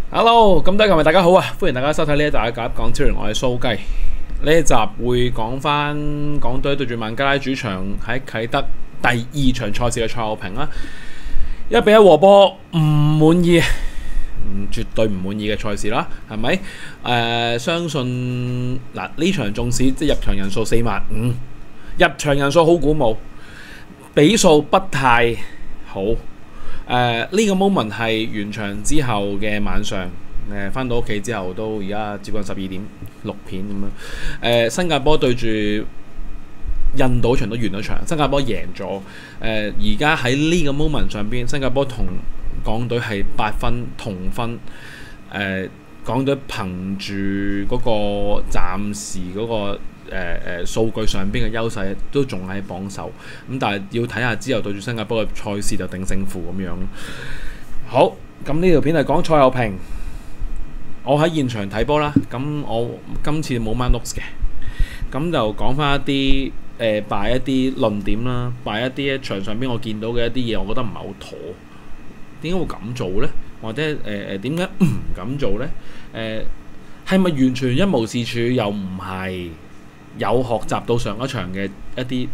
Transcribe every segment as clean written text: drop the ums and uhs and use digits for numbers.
Hello，咁大家好啊！歡迎大家收睇呢一集嘅解講超人，我係蘇雞。呢一集會講翻港隊對住孟加拉主場喺啟德第二場賽事嘅賽後評啦。1-1和波，唔滿意，絕對唔滿意嘅賽事啦，係咪？相信嗱呢場縱使即係入場人數45000，入場人數好鼓舞，比數不太好。呢個 moment 係完場之後嘅晚上，翻到屋企之後都而家接近12點6片咁樣。新加坡對住印度場都完咗場，新加坡贏咗。而家喺呢個 moment 上邊，新加坡同港隊係8分同分。港隊憑住嗰個暫時嗰個數據上邊嘅優勢都仲喺榜首，咁但係要睇下之後對住新加坡嘅賽事就定勝負咁樣。好，咁呢條片係講賽後評，我喺現場睇波啦，咁我今次冇 mark notes 嘅，咁就講翻一啲擺一啲論點啦，擺一啲喺場上邊我見到嘅一啲嘢，我覺得唔係好妥。點解會咁做呢？或者點解唔咁做呢？係咪完全一無是處？又唔係。有學習到上一場嘅一啲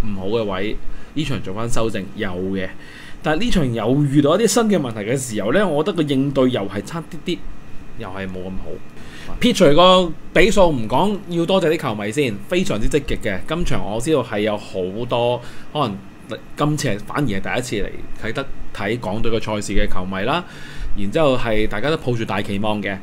唔好嘅位，呢場做翻修正有嘅，但係呢場又遇到一啲新嘅問題嘅時候呢，我覺得個應對又係差啲啲，又係冇咁好。撇除個比數唔講，要多謝啲球迷先，非常之積極嘅。今場我知道係有好多可能今次反而係第一次嚟啟德睇港隊嘅賽事嘅球迷啦，然之後係大家都抱住大期望嘅。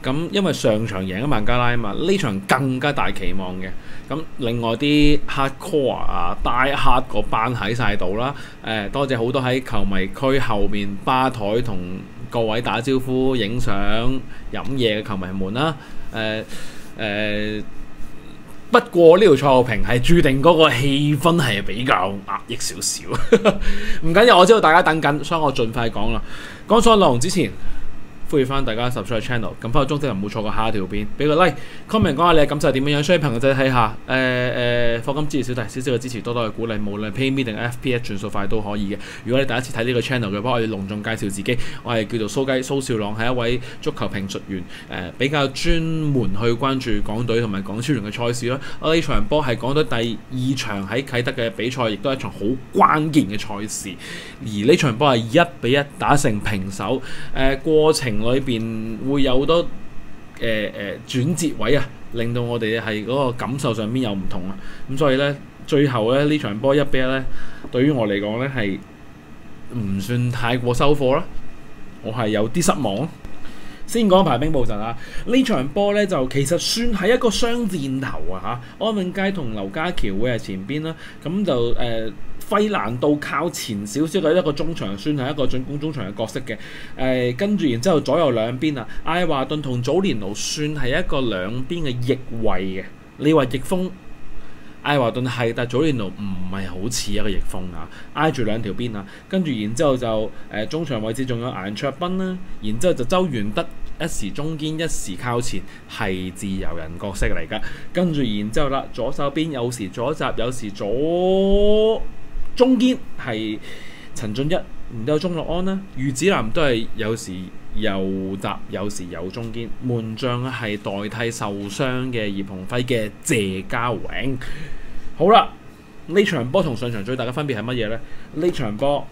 咁因為上場贏咗孟加拉啊嘛，呢場更加大期望嘅。咁另外啲 hardcore 啊、die hard 嗰班喺晒度啦。多謝好多喺球迷區後面吧台同各位打招呼、影相、飲嘢嘅球迷們啦。不過呢條賽後評係注定嗰個氣氛係比較壓抑少少。唔緊要，我知道大家等緊，所以我盡快講啦。講所有內容之前，歡迎翻大家 subscribe channel， 撳翻個鐘仔就唔會錯過下一條片，俾個 like、comment 講下你嘅感受係點樣，所以朋友仔睇下。課金支持小弟，少少嘅支持多多嘅鼓勵，無論 PayMe 定 FPS 轉數快都可以嘅。如果你第一次睇呢個 channel 嘅話，我要隆重介紹自己，我係叫做蘇雞蘇少朗，係一位足球評述員，比較專門去關注港隊同埋港超聯嘅賽事啦。我呢場波係港隊第2場喺啟德嘅比賽，亦都係一場好關鍵嘅賽事。而呢場波係1-1打成平手，過程裏邊會有好多轉折位啊，令到我哋係嗰個感受上面有唔同啊。咁所以咧，最後咧呢場波1-1咧，對於我嚟講咧係唔算太過收貨啦，我係有啲失望。先講排兵布陣啊，呢場波咧就其實算係一個雙箭頭啊嚇，安永佳同劉家喬會係前邊啦，咁就費蘭道靠前少少嘅一個中場，算係一個進攻中場嘅角色嘅。跟住然之後左右兩邊啊，艾華頓同祖連奴算係一個兩邊嘅翼位嘅。你話翼鋒，艾華頓係，但係祖連奴唔係好似一個翼鋒啊，挨住兩條邊啊。跟住然之後就中場位置仲有顏卓彬啦，然之後就周元德一時中堅一時靠前，係自由人角色嚟㗎。跟住然之後啦，左手邊有時左閘，有時左中堅係陳俊一，然之後鍾樂安啦，余子南都係有時右閘，有時右中堅。門將係代替受傷嘅葉鴻輝嘅謝家榮。好啦，呢場波同上場最大嘅分別係乜嘢呢？呢場波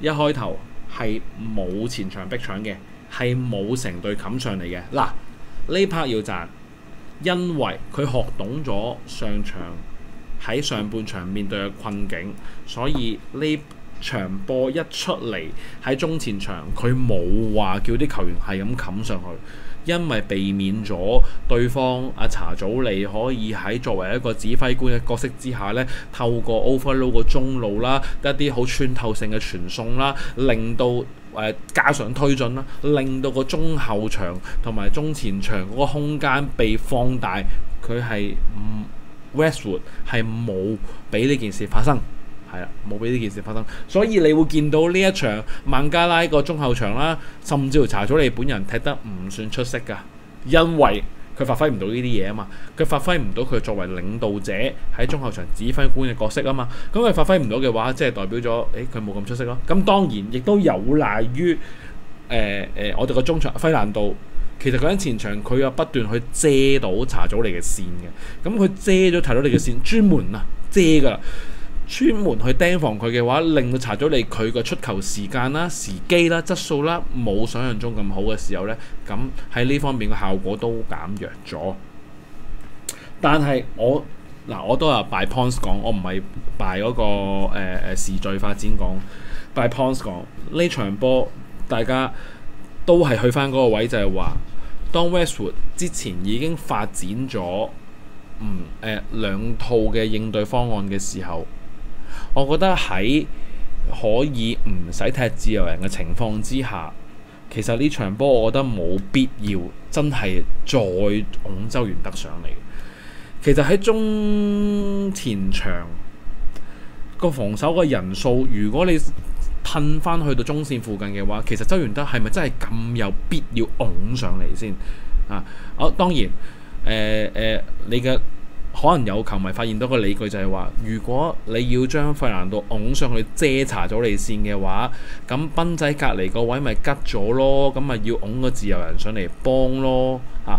一開頭係冇前場逼搶嘅，係冇成隊冚上嚟嘅。嗱，呢 part 要讚，因為佢學懂咗上場喺上半場面對嘅困境，所以呢場波一出嚟喺中前場，佢冇話叫啲球員係咁冚上去，因為避免咗對方阿查祖利可以喺作為一個指揮官嘅角色之下呢，透過 overload 個中路啦，一啲好穿透性嘅傳送啦，令到加上推進啦，令到個中後場同埋中前場嗰個空間被放大，佢係Westwood 係冇俾呢件事發生，係啦，冇俾呢件事發生，所以你會見到呢一場孟加拉個中後場啦，甚至乎查祖利本人踢得唔算出色㗎，因為佢發揮唔到呢啲嘢啊嘛，佢發揮唔到佢作為領導者喺中後場指揮官嘅角色啊嘛，咁佢發揮唔到嘅話，即係代表咗，佢冇咁出色咯。咁當然亦都有賴於我哋個中場費蘭度，其實佢喺前場佢有不斷去遮到查祖利嘅線嘅，咁佢遮咗查祖利嘅線，專門遮㗎啦，專門去盯防佢嘅話，令到查祖利佢個出球時間啦、時機啦、質素啦冇想象中咁好嘅時候呢，咁喺呢方面嘅效果都減弱咗。但係我都係 by points 講，我唔係 by 嗰個時序發展講 by points 講。呢場波大家都係去翻嗰個位，就係話當 Westwood 之前已經發展咗兩套嘅應對方案嘅時候，我覺得喺可以唔使踢自由人嘅情況之下，其實呢場波我覺得冇必要真係再拱周元德上嚟。其實喺中前場個防守嘅人數，如果你褪翻去到中線附近嘅話，其實周元德係咪真係咁有必要拱上嚟先啊？當然你嘅可能有球迷發現到個理據就係話，如果你要將費蘭度拱上去遮查咗你線嘅話，咁賓仔隔離個位咪吉咗咯，咁咪要拱個自由人上嚟幫咯啊！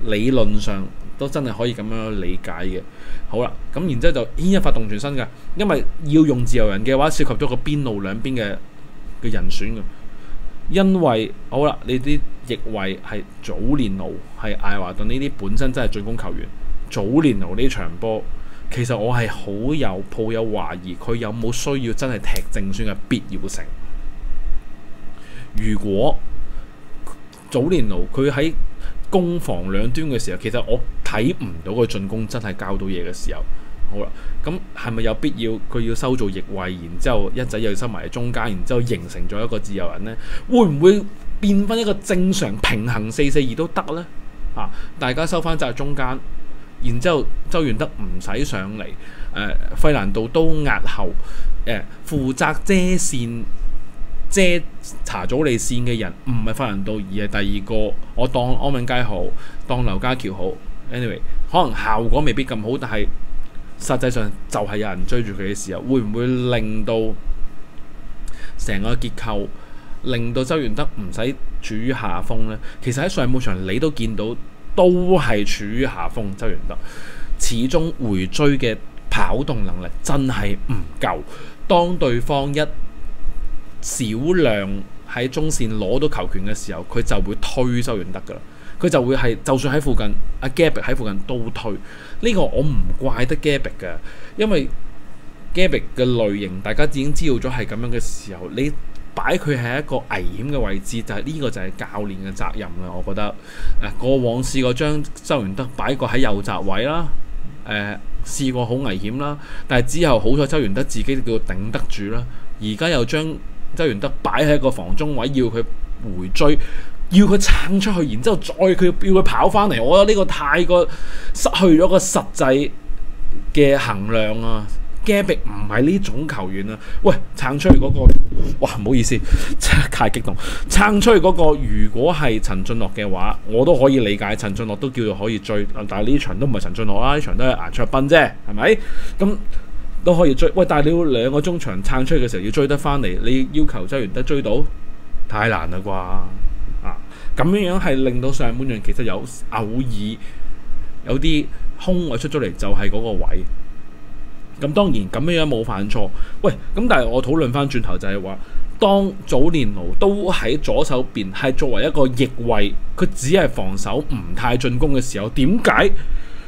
理論上都真係可以咁樣理解嘅。好啦，咁然之後就牽一發動全身嘅，因為要用自由人嘅話，涉及咗個邊路兩邊嘅人選嘅。因為好啦，你啲翼位係祖連奴、係艾華頓呢啲本身真係進攻球員。祖連奴呢場波，其實我係抱有懷疑，佢有冇需要真係踢正選嘅必要性。如果祖連奴佢喺攻防兩端嘅時候，其實我睇唔到佢進攻真係交到嘢嘅時候，好啦，咁係咪有必要佢要收做翼位，然之後一仔又收埋喺中間，然之後形成咗一個自由人呢？會唔會變翻一個正常平衡4-4-2都得呢？大家收翻側中間，然之後周元德唔使上嚟，費蘭度都壓後，負責遮線。遮查祖利線嘅人唔係費蘭度，而係第二個，我當安永佳好，當劉家喬好。anyway， 可能效果未必咁好，但係實際上就係有人追住佢嘅時候，會唔會令到成個結構令到周元德唔使處於下風呢？其實喺上半場你都見到都係處於下風，周元德始終回追嘅跑動能力真係唔夠，當對方一少量喺中線攞到球權嘅時候，佢就會推周元德噶啦。佢就會係就算喺附近，阿 Gabriel 喺附近都推。呢個我唔怪得 Gabriel 嘅，因為 Gabriel 嘅類型大家已經知道咗係咁樣嘅時候，你擺佢係一個危險嘅位置，就係呢個就係教練嘅責任啦。我覺得過往試過將周元德擺過喺右閘位啦，試過好危險啦，但係之後好彩周元德自己叫頂得住啦。而家又將周元德擺喺一個防中位，要佢回追，要佢撐出去，然之後再要佢跑翻嚟，我覺得呢個太過失去咗個實際嘅衡量啊。Gabriel 唔係呢種球員啊，喂，撐出去嗰個，哇，唔好意思，太激動，撐出去嗰個，如果係陳俊樂嘅話，我都可以理解，陳俊樂都叫做可以追，但係呢場都唔係陳俊樂啦，呢場都係顏卓彬啫，係咪？咁都可以追，喂！但係你要兩個中場撐出去嘅時候要追得翻嚟，你要求周元德追到，太難啦啩！咁樣係令到上半場其實有偶爾有啲空位出咗嚟，就係嗰個位。咁當然咁樣冇犯錯，喂！咁但係我討論翻轉頭就係話，當祖連奴都喺左手邊係作為一個翼位，佢只係防守唔太進攻嘅時候，點解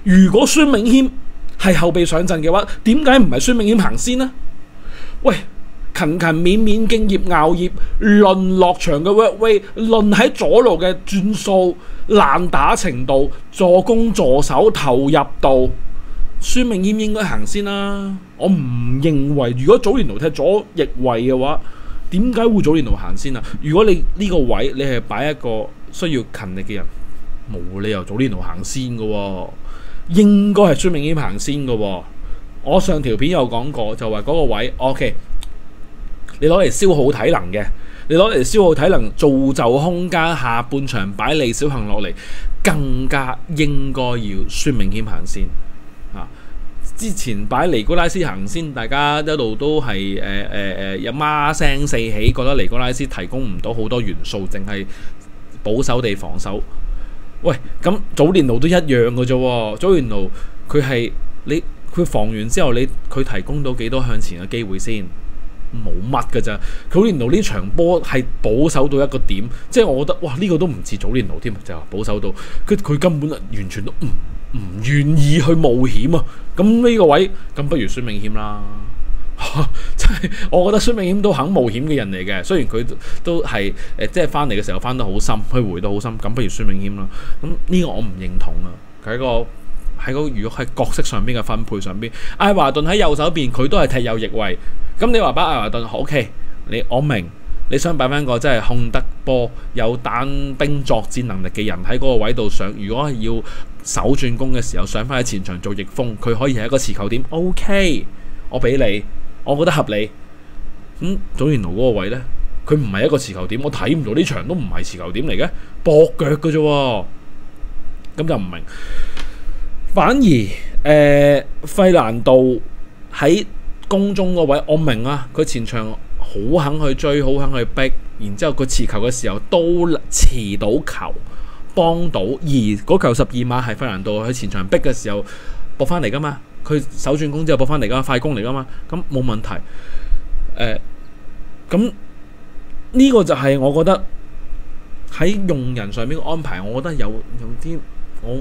如果孫銘謙係後備上陣嘅話，點解唔係孫銘謙行先呢？喂，勤勤勉勉敬業熬業，論落場嘅 work rate， 論喺左路嘅轉數、爛打程度、助攻助手投入度，孫銘謙應該行先啦。我唔認為，如果祖連奴踢左翼位嘅話，點解會祖連奴行先啊？如果你呢個位你係擺一個需要勤力嘅人，冇理由祖連奴行先嘅喎。應該係孫銘謙行先嘅喎。我上條片有講過，就話嗰個位 OK， 你攞嚟消耗體能嘅，你攞嚟消耗體能造就空間，下半場擺李小恆落嚟，更加應該要孫銘謙行先。之前擺尼古拉斯行先，大家一路都係有孖聲四起，覺得尼古拉斯提供唔到好多元素，淨係保守地防守。喂，咁祖連奴都一樣嘅啫。祖連奴佢防完之後，佢提供到幾多向前嘅機會先？冇乜㗎咋。祖連奴呢場波係保守到一個點，即係我覺得哇，呢個都唔似祖連奴添，就係保守到佢根本完全都唔願意去冒險啊！咁呢個位，咁不如孫銘謙啦。真係，我覺得孫銘謙都肯冒險嘅人嚟嘅。雖然佢都係即係翻嚟嘅時候翻得好深，佢回到好深，咁不如孫銘謙啦。咁呢個我唔認同啊。佢喺個如果喺角色上邊嘅分配上邊，艾華頓喺右手邊，佢都係踢右翼位。咁你話把艾華頓 OK， 我明你想擺翻個真係控得波、有單兵作戰能力嘅人喺嗰個位度上。如果係要守轉攻嘅時候，上翻喺前場做翼鋒，佢可以係一個持球點 OK， 我俾你，我覺得合理。祖連奴嗰個位呢，佢唔係一個持球點，我睇唔到呢場都唔係持球點嚟嘅，駁腳嘅啫。咁就唔明。反而費蘭道喺攻中嗰位，我明啊，佢前場好肯去追，好肯去逼，然之後佢持球嘅時候都持到球，幫到。而嗰球12碼係費蘭道喺前場逼嘅時候搏翻嚟噶嘛，佢手轉攻之後搏翻嚟噶嘛，快攻嚟噶嘛，咁冇問題。咁呢個就係我覺得喺用人上面嘅安排，我覺得有啲我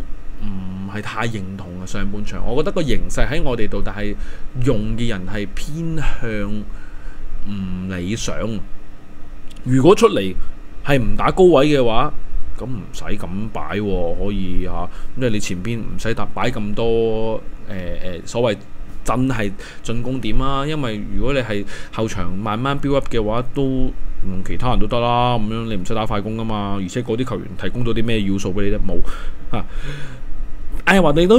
唔係太認同嘅。上半場我覺得個形勢喺我哋度，但係用嘅人係偏向唔理想。如果出嚟係唔打高位嘅話，咁唔使咁擺喎，可以嚇。因為你前邊唔使擺咁多所謂真係進攻點啊。因為如果你係後場慢慢 build up 嘅話，都用其他人都得啦。咁樣你唔使打快攻噶嘛。而且嗰啲球員提供到啲咩要素俾你咧？冇嚇。艾華頓都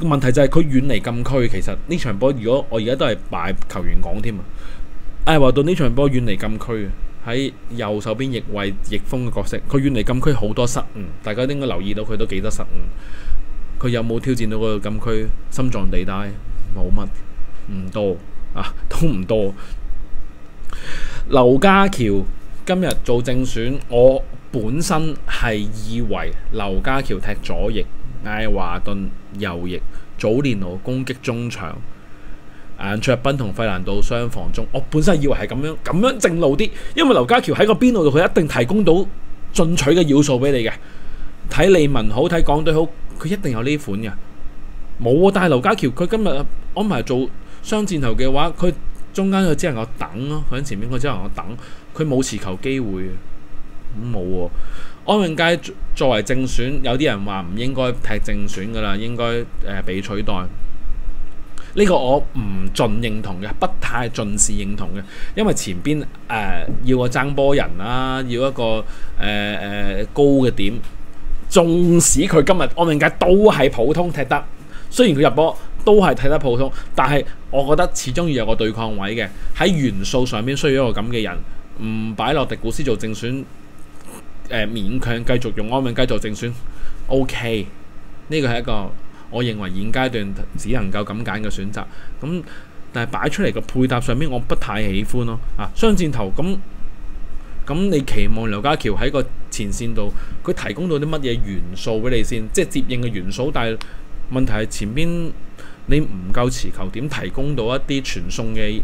問題就係佢遠離禁區。其實呢場波如果我而家都係擺球員講添啊，艾華頓呢場波遠離禁區，喺右手邊翼位翼鋒嘅角色，佢遠離禁區好多失誤，大家應該留意到佢都幾多失誤。佢有冇挑戰到嗰個禁區心臟地帶？冇乜，唔多啊，都唔多。劉家喬今日做正選，我本身係以為劉家喬踢左翼，艾華頓右翼，祖連奴攻擊中場，顏卓彬同費蘭道雙防中。我本身以為係咁樣正路啲，因為劉家喬喺個邊路度，佢一定提供到進取嘅要素俾你嘅。睇利文好，睇港隊好，佢一定有呢款嘅。冇啊，但係劉家喬佢今日安排做雙箭頭嘅話，佢中間佢只能夠等咯，佢喺前面佢只能夠等，佢冇持球機會。冇喎。安永佳作為正選，有啲人話唔應該踢正選噶啦，應該被取代。呢個我唔盡認同嘅，不太盡是認同嘅，因為前邊要個爭波人啦，要一個高嘅點。縱使佢今日安永佳都係普通踢得，雖然佢入波都係踢得普通，但係我覺得始終要有個對抗位嘅，喺元素上邊需要一個咁嘅人，唔擺落迪古斯做正選。勉強繼續用安永佳做正選 OK， 呢個係一個我認為現階段只能夠咁揀嘅選擇。咁但係擺出嚟嘅配搭上面我不太喜歡咯。雙箭頭咁你期望劉家喬喺個前線度佢提供到啲乜嘢元素俾你先？即係接應嘅元素，但係問題係前邊你唔夠持球點提供到一啲傳送嘅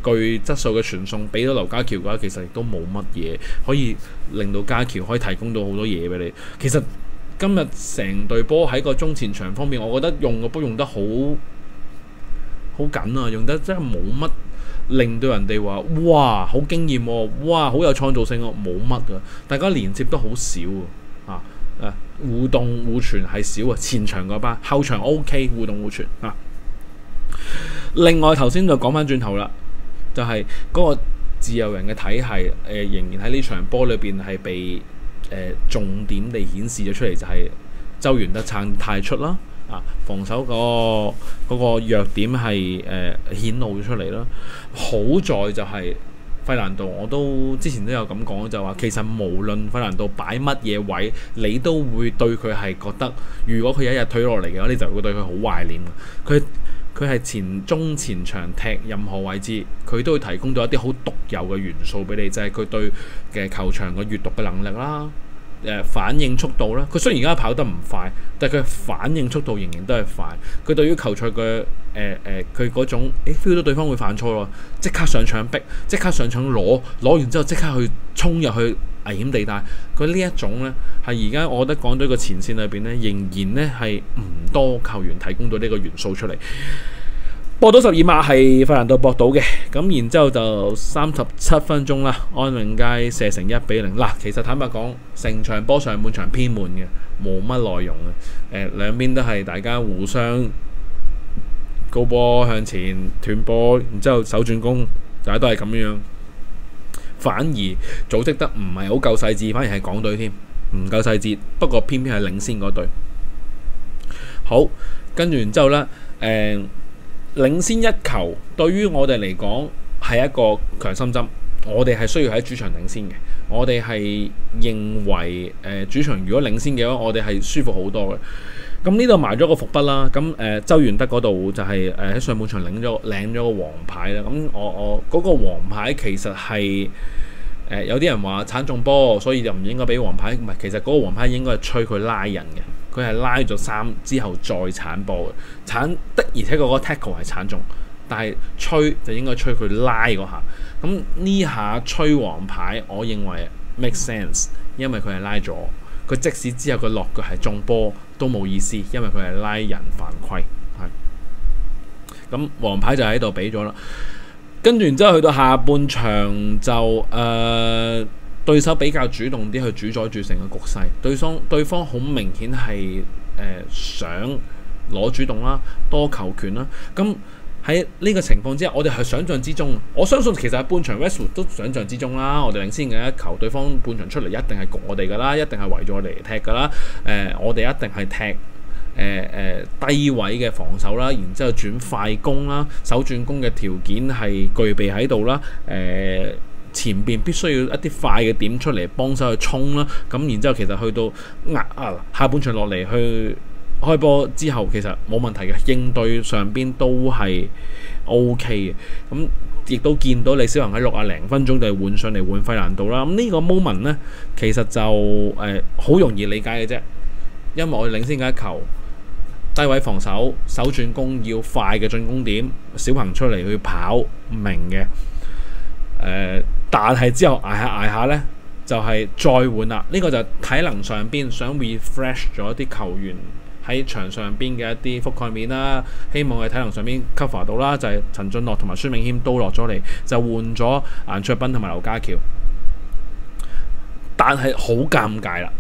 具質素嘅傳送俾到劉家喬嘅話，其實亦都冇乜嘢可以令到家喬可以提供到好多嘢俾你。其實今日成隊波喺個中前場方面，我覺得用個波用得好緊啊，用得真係冇乜令到人哋話哇好驚豔喎，哇好有創造性喎，冇乜啊！大家連接都好少啊，互動互傳係少啊，前場嗰班，後場 OK 互動互傳啊。另外頭先就講翻轉頭啦，就係嗰個自由人嘅體系，仍然喺呢場波裏邊係被重點地顯示咗出嚟，就係周元德撐太出啦，防守嗰個弱點係顯露咗出嚟啦。好在就係費蘭道我都之前都有咁講，就話其實無論費蘭道擺乜嘢位，你都會對佢係覺得，如果佢有一日退落嚟嘅話，你就會對佢好懷念。佢係前中前場踢任何位置，佢都會提供到一啲好獨有嘅元素俾你，就係佢對嘅球場嘅閱讀嘅能力啦。反應速度啦，佢雖然而家跑得唔快，但係佢反應速度仍然都係快。佢對於球賽嘅佢嗰種feel 到對方會犯錯咯，即刻上搶逼，即刻上搶攞完之後即刻去衝入去危險地帶。佢呢一種呢，係而家我覺得講到個前線裏邊呢，仍然呢係唔多球員提供到呢個元素出嚟。博到12碼係費蘭道博到嘅，咁然之後就37分鐘啦，安永佳射成1-0。嗱，其實坦白講，成場波上半場偏悶嘅，冇乜內容嘅。兩邊都係大家互相高波向前斷波，然之後手轉攻，大家都係咁樣。反而組織得唔係好夠細緻，反而係港隊添，唔夠細緻。不過偏偏係領先嗰隊。好，跟住然之後呢。領先一球對於我哋嚟講係一個強心針，我哋係需要喺主場領先嘅。我哋係認為主場如果領先嘅話，我哋係舒服好多嘅。咁呢度埋咗個伏筆啦。咁周元德嗰度就係喺上半場領咗個黃牌啦。咁我嗰個黃牌其實係有啲人話鏟中波，所以就唔應該俾黃牌。唔係，其實嗰個黃牌應該係吹佢拉人嘅。佢係拉咗3之後再鏟波嘅，鏟的而且確個 tackle 係鏟中，但係吹就應該吹佢拉嗰下。咁呢下吹黃牌，我認為 make sense， 因為佢係拉咗。佢即使之後佢落腳係中波都冇意思，因為佢係拉人犯規。係咁黃牌就喺度俾咗啦。跟住然之後去到下半場就對手比較主動啲去主宰住成個局勢，對方好明顯係想攞主動啦，多球權啦。咁喺呢個情況之下，我哋係想象之中。我相信其實喺半場 Westwood 都想象之中啦。我哋領先嘅一球，對方半場出嚟一定係焗我哋噶啦，一定係圍住我哋嚟踢噶啦。我哋一定係踢低位嘅防守啦，然之後轉快攻啦，手轉攻嘅條件係具備喺度啦。前邊必須要一啲快嘅點出嚟幫手去衝啦，咁然之後其實去到下半場落嚟去開波之後，其實冇問題嘅，應對上邊都係 OK 嘅。咁亦都見到李小恒喺60零分鐘就係換上嚟換費蘭道啦。咁呢個 moment 呢，其實就好容易理解嘅啫，因為我哋領先嘅一球，低位防守，手轉攻要快嘅進攻點，小恒出嚟去跑唔明嘅。但係之後捱下呢，就係再換啦。呢個就體能上邊想 refresh 咗啲球員喺場上邊嘅一啲覆蓋面啦，希望喺體能上邊 cover 到啦。就係陳俊樂同埋孫銘謙都落咗嚟，就換咗顏卓彬同埋劉家喬。但係好尷尬啦，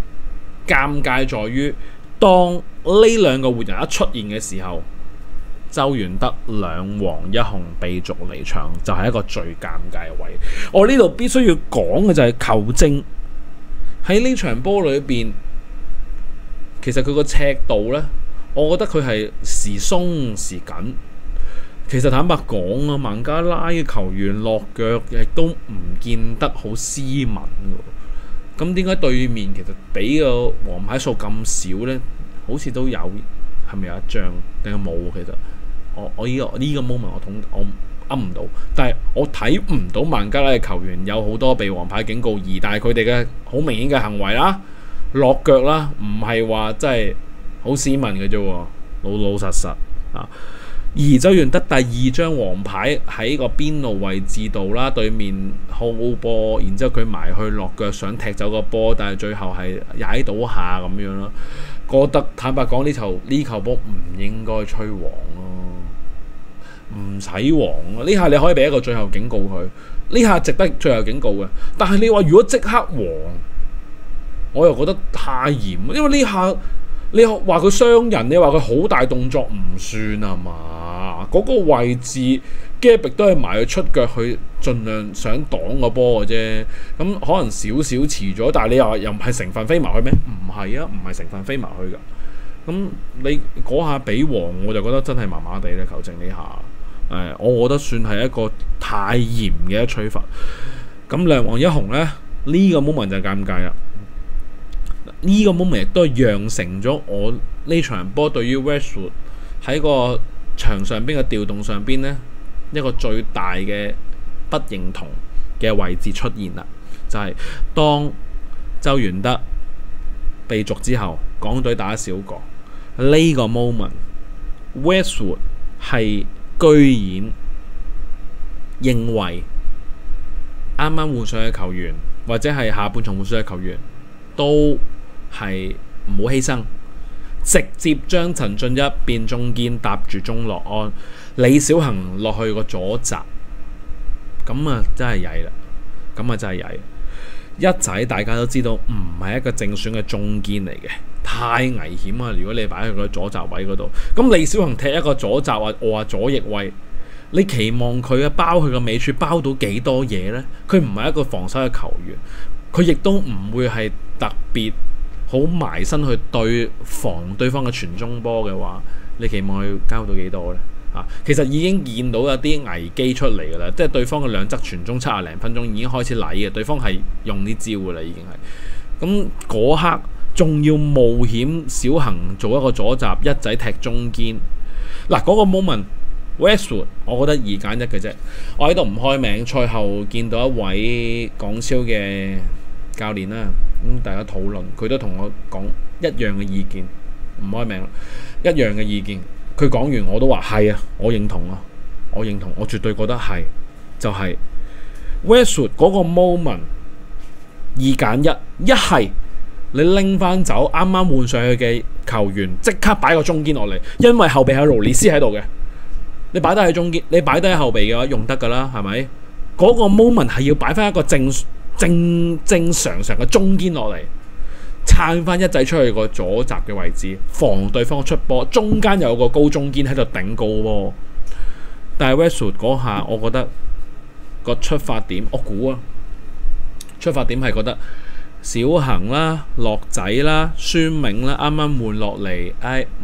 尷尬在於當呢兩個換人一出現嘅時候，周元德2黃1紅被逐離場，就係一個最尷尬嘅位。我呢度必須要講嘅就係球證喺呢場波裏邊，其實佢個尺度呢，我覺得佢係時鬆時緊。其實坦白講啊，孟加拉嘅球員落腳亦都唔見得好斯文嘅。咁點解對面其實俾個黃牌數咁少呢？好似都有，係咪有一張定係冇？其實我呢個 moment 我噏唔到，但係我睇唔到孟加拉嘅球員有好多被黃牌警告，但係佢哋嘅好明顯嘅行為啦、落腳啦，唔係話真係好斯文嘅啫，老實啊。而周元德第2張黃牌喺個邊路位置度啦，對面好波，然之後佢埋去落腳想踢走個波，但係最後係踩到下咁樣咯。覺得坦白講呢球波唔應該吹黃咯，唔使黃啊！呢下你可以俾一個最後警告佢，呢下值得最後警告嘅。但係你話如果即刻黃，我又覺得太嚴，因為呢下你話佢傷人，你話佢好大動作唔算啊嘛？嗰個位置 gap 都係埋去出腳去，盡量想擋個波嘅啫。咁可能少少遲咗，但係你又唔係成分飛埋去咩？唔係啊，唔係成分飛埋去㗎。咁你嗰下俾黃，我就覺得真係麻麻地咧。球證呢下，我覺得算係一個太嚴嘅一吹罰。咁兩黃一紅咧，呢個 moment 就尷尬啦。呢個 moment 亦都係釀成咗我呢場波對於 Westwood 喺個場上邊嘅調動上邊呢，一個最大嘅不認同嘅位置出現啦。就係當周元德被逐之後，港隊打少個呢個 moment， Westwood 係居然認為啱啱換上嘅球員或者係下半場換上嘅球員都係唔好犧牲，直接將陳俊一變中堅搭住鍾樂安，李小恆落去個左閘，咁啊真係曳啦，咁啊真係曳。一仔大家都知道唔係一個正選嘅中堅嚟嘅，太危險啊！如果你擺喺個左閘位嗰度，咁李小恆踢一個左閘啊，我話左翼位，你期望佢包佢個尾處包到幾多嘢呢？佢唔係一個防守嘅球員，佢亦都唔會係特別好埋身去防對方嘅傳中波嘅話，你期望佢交到幾多呢？其實已經見到有啲危機出嚟㗎啦，即係對方嘅兩側傳中70零分鐘已經開始嚟嘅，對方係用啲招㗎啦，已經係咁嗰刻仲要冒險小恆做一個左閘，一仔踢中堅。嗱，嗰個 moment Westwood 我覺得2揀1嘅啫。我喺度唔開名，賽後見到一位港超嘅教練啦，咁大家討論，佢都同我講一樣嘅意見，唔開名，一樣嘅意見。佢講完我都話係啊，我認同啊，我認同，我絕對覺得係，就係 Westwood 嗰個 moment 2揀1，一係你拎翻走啱啱換上去嘅球員，即刻擺個中堅落嚟，因為後備有勞里斯喺度嘅，你擺低喺中堅，你擺低喺後備嘅話用得㗎啦，係咪？嗰個 moment 係要擺翻一個正常嘅中堅落嚟。撐翻一仔出去個左閘嘅位置，防對方出波，中間有個高中堅喺度頂高波。但係 Westwood 嗰下，我覺得個出發點，我估啊，出發點係覺得小恆啦、樂仔啦、孫銘啦，啱啱換落嚟，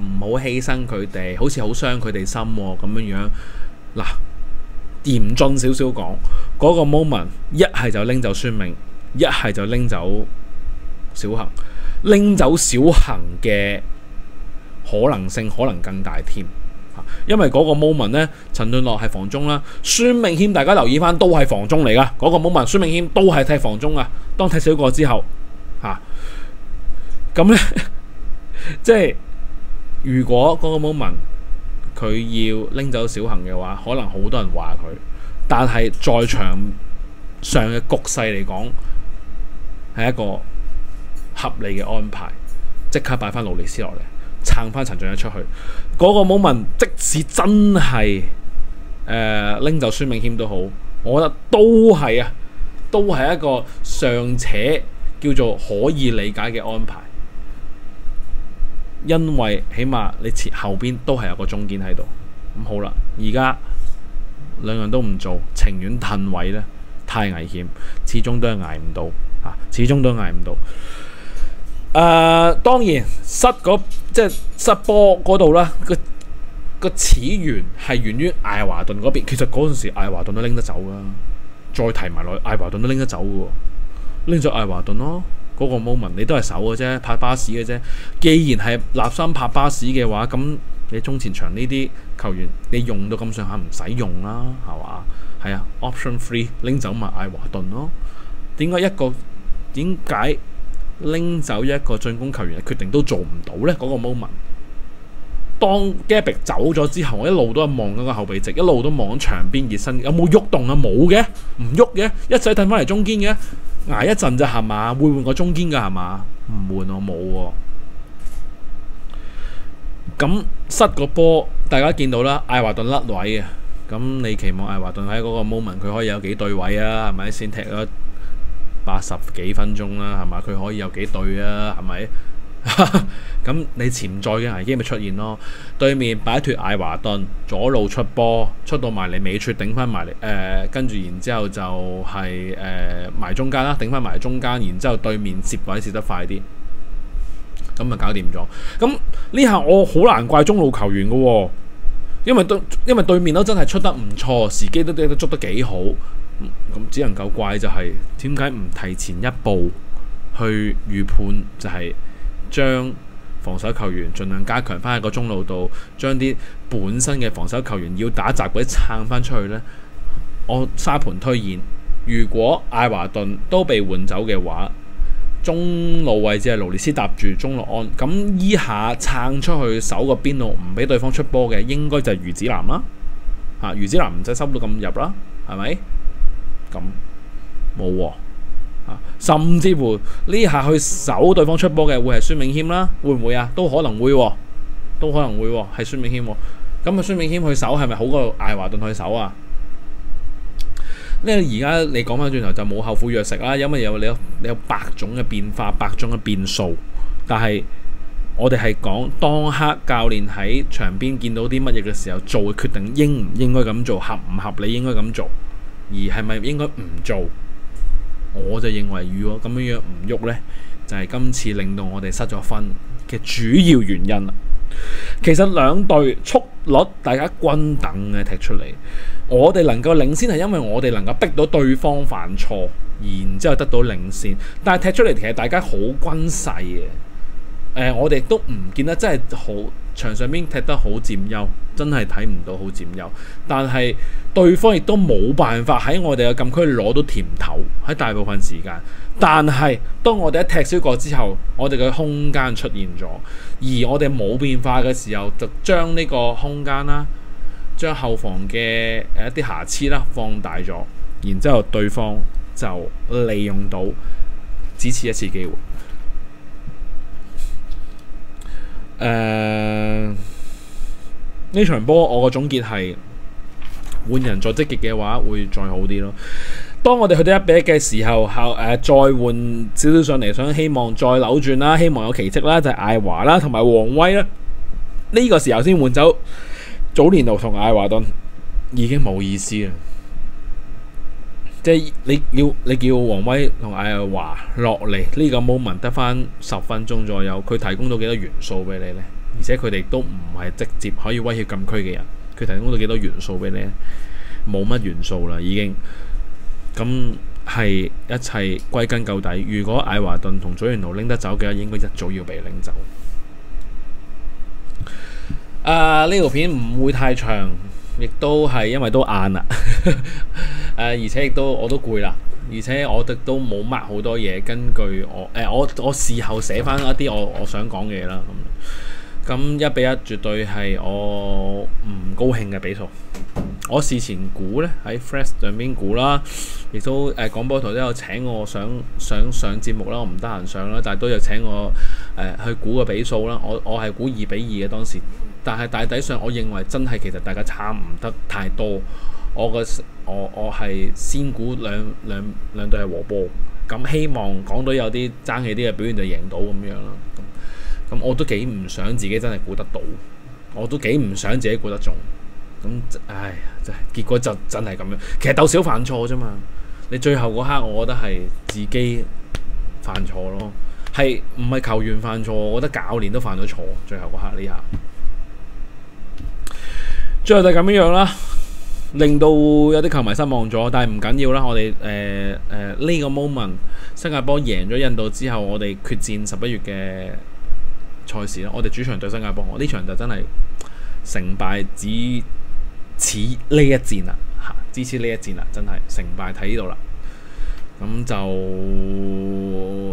唔好犧牲佢哋，好似好傷佢哋心咁樣樣。嗱，嚴峻少少講，嗰個 moment 一係就拎走孫銘，一係就拎走小恆，拎走小恆嘅可能性可能更大添，因為嗰個 moment 呢，陳頓樂係防中啦，孫銘謙大家留意翻都係防中嚟噶，嗰個 moment 孫銘謙都係踢防中啊。當踢少個之後，咁呢，即係如果嗰個 moment 佢要拎走小恆嘅話，可能好多人話佢，但係在場上嘅局勢嚟講，係一個合理嘅安排，即刻擺翻勞里斯落嚟，撐翻陳俊一出去。嗰個 moment 即使真係拎走孫銘謙都好，我覺得都係一個尚且叫做可以理解嘅安排，因為起碼你切後邊都係有個中堅喺度。咁好啦，而家兩樣都唔做，情願褪位呢，太危險，始終都係捱唔到，始終都捱唔到。當然即係失波嗰度啦，個始源係源於艾華頓嗰邊。其實嗰陣時艾華頓都拎得走噶，再提埋落去，艾華頓都拎得走嘅，拎咗艾華頓咯。嗰個 moment 你都係守嘅啫，拍巴士嘅啫。既然係立心拍巴士嘅話，咁你中前場呢啲球員你用到咁上下唔使用啦，係嘛？係啊 ，option free 拎走埋艾華頓咯。點解拎走一個進攻球員嘅決定都做唔到呢？嗰個 moment， 當 Gabriel 走咗之後，我一路都係望緊個後備席，一路都望緊場邊熱身，有冇喐動啊？冇嘅，唔喐嘅，一仔褪翻嚟中堅嘅，捱一陣咋係嘛？會換個中堅㗎係嘛？唔換我冇喎。咁失個波，大家見到啦，艾華頓甩位嘅，咁你期望艾華頓喺嗰個 moment 佢可以有幾對位啊？係咪先踢咗80幾分鐘啦，係嘛？佢可以有幾對啊？係咪？咁你潛在嘅危機咪出現咯？對面擺脫艾華頓，左路出波，出到埋嚟尾處頂翻埋嚟，跟住然之後就係埋中間啦，頂翻埋中間，然之後對面接位接得快啲，咁咪搞掂咗。咁呢下我好難怪中路球員嘅喎，因為對面都真係出得唔錯，時機都捉得幾好。咁只能夠怪就係點解唔提前一步去預判，就係將防守球員盡量加強翻喺個中路度，將啲本身嘅防守球員要打閘嗰啲撐翻出去呢。我沙盤推演，如果艾華頓都被換走嘅話，中路位置係勞列斯搭住中路安，咁依下撐出去守個邊路唔俾對方出波嘅，應該就係余子南啦。余子南唔使收到咁入啦，係咪？咁冇喎，甚至乎呢下去守對方出波嘅會係孫銘謙啦，會唔會啊？都可能會喎，係孫銘謙喎。咁孫銘謙去守係咪好過艾華頓去守啊？呢而家你講翻轉頭就冇後悔藥食啦，因為你有百種嘅變化，百種嘅變數。但係我哋係講當刻教練喺場邊見到啲乜嘢嘅時候做嘅決定，應唔應該咁做，合唔合理應該咁做，而係咪應該唔做？我就認為如果咁樣唔喐呢，就係今次令到我哋失咗分嘅主要原因啦。其實兩隊速率大家均等嘅踢出嚟，我哋能夠領先係因為我哋能夠逼到對方犯錯，然之後得到領先。但係踢出嚟其實大家好均勢嘅，我哋都唔見得真係好場上邊踢得好佔優，真係睇唔到好佔優。但係對方亦都冇辦法喺我哋嘅禁區攞到甜頭喺大部分時間。但係當我哋一踢少個之後，我哋嘅空間出現咗，而我哋冇變化嘅時候，就將呢個空間啦，將後防嘅一啲瑕疵啦放大咗，然之後對方就利用到只此一次機會。呢場波我個總結係換人再積極嘅話會再好啲咯。當我哋去到1-1嘅時候，再換少少上嚟，想希望再扭轉啦，希望有奇蹟啦，就係艾華啦同埋王威啦。呢個時候先換走祖連奴同艾華頓，已經冇意思啦。即係你叫王威同艾華落嚟呢個 moment 得翻10分鐘左右，佢提供到幾多元素俾你呢？而且佢哋都唔係直接可以威脅禁區嘅人，佢提供到幾多元素俾你？冇乜元素啦，已經。咁係一切歸根究底，如果艾華頓同祖連奴拎得走嘅話，應該一早要被拎走。呢條片唔會太長，亦都係因為都晏啦，而且亦都我都攰啦，而且我哋都冇 mark 好多嘢，根據我事後寫翻一啲我想講嘅嘢啦。咁1-1絕對係我唔高興嘅比數。我事前估咧喺 Flash 上邊估啦，亦都廣播台都有請我想上節目啦，我唔得閒上啦，但係都有請我去估個比數啦。我係估2-2嘅當時，但係大體上我認為真係其實大家差唔得太多。我係先估兩隊係和波，咁希望港隊有啲爭氣啲嘅表現就贏到咁樣啦。咁我都幾唔想自己真係估得到，我都幾唔想自己估得中。咁真係結果就真係咁樣。其實鬥少犯錯啫嘛，你最後嗰刻我覺得係自己犯錯咯，係唔係球員犯錯？我覺得教練都犯咗錯。最後嗰刻呢下，最後就咁樣啦，令到有啲球迷失望咗。但係唔緊要啦，我哋呢個 moment 新加坡贏咗印度之後，我哋決戰11月嘅賽事啦。我哋主場對新加坡，我呢場就真係成敗只此呢一戰啦，只此呢一戰啦，真係成敗睇呢度啦。咁就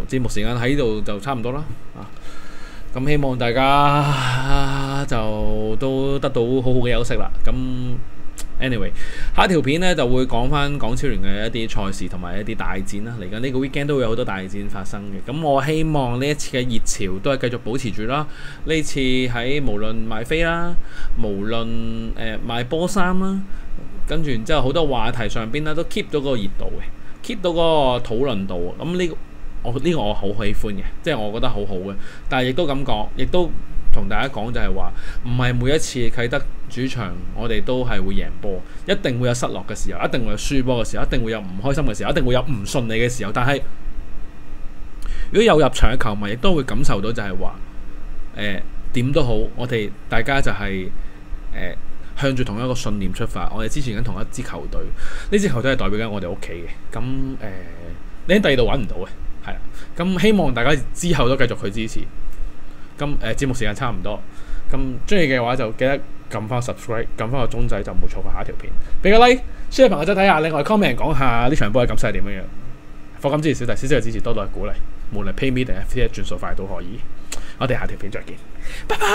節目時間喺呢度就差唔多啦。咁希望大家就都得到好好嘅休息啦。咁 anyway， 下一條片咧就會講翻港超聯嘅一啲賽事同埋一啲大戰啦。嚟緊呢個 weekend 都會有好多大戰發生嘅。咁我希望呢一次嘅熱潮都係繼續保持住啦。呢次喺無論賣飛啦，無論賣波衫啦，跟住然之後好多話題上邊咧都 keep 到嗰個熱度嘅 ，keep 到嗰個討論度。咁呢個我好喜歡嘅，即係我覺得好好嘅。但係亦都咁講，亦都同大家講就係話，唔係每一次啟德主場我哋都係會贏波，一定會有失落嘅時候，一定會有輸波嘅時候，一定會有唔開心嘅時候，一定會有唔順利嘅時候。但係如果有入場嘅球迷，亦都會感受到就係話，點都好，我哋大家就係向住同一個信念出發，我哋支持緊同一支球隊，呢支球隊係代表緊我哋屋企嘅。咁你喺第二度揾唔到嘅，係啦。咁希望大家之後都繼續去支持。咁節目時間差唔多，咁中意嘅話就記得撳翻 subscribe， 撳翻個鐘仔就唔會錯過下一條片。俾個 like，share 朋友仔睇下。另外 comment 講下呢場波嘅感受係點樣樣。課金支持小弟，少少嘅支持多多嘅鼓勵，無論 PayMe 定係 FTX 轉數快都可以。我哋下條片再見，拜拜。